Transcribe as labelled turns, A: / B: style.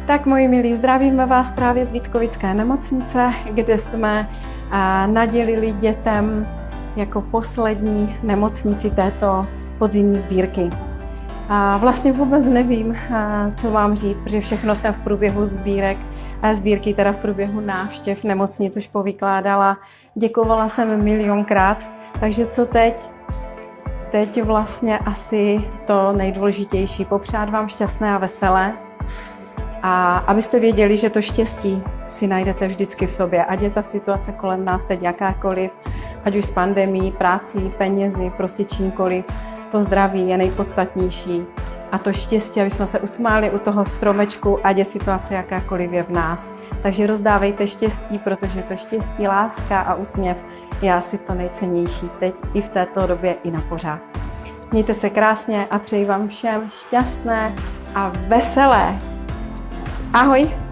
A: Tak moji milí, zdravíme vás právě z Vítkovické nemocnice, kde jsme nadělili dětem jako poslední nemocnici této podzimní sbírky. A vlastně vůbec nevím, co mám říct, protože všechno jsem v průběhu sbírky, teda v průběhu návštěv nemocnic už povykládala. Děkovala jsem milionkrát, takže co teď? Teď vlastně asi to nejdůležitější. Popřát vám šťastné a veselé. A abyste věděli, že to štěstí si najdete vždycky v sobě. Ať je ta situace kolem nás teď jakákoliv, ať už s pandemií, prácí, penězi, prostě čímkoliv, to zdraví je nejpodstatnější. A to štěstí, aby jsme se usmáli u toho stromečku, ať je situace jakákoliv je v nás. Takže rozdávejte štěstí, protože to štěstí, láska a úsměv je asi to nejcennější teď i v této době i na pořád. Mějte se krásně a přeji vám všem šťastné a veselé. Ahoj!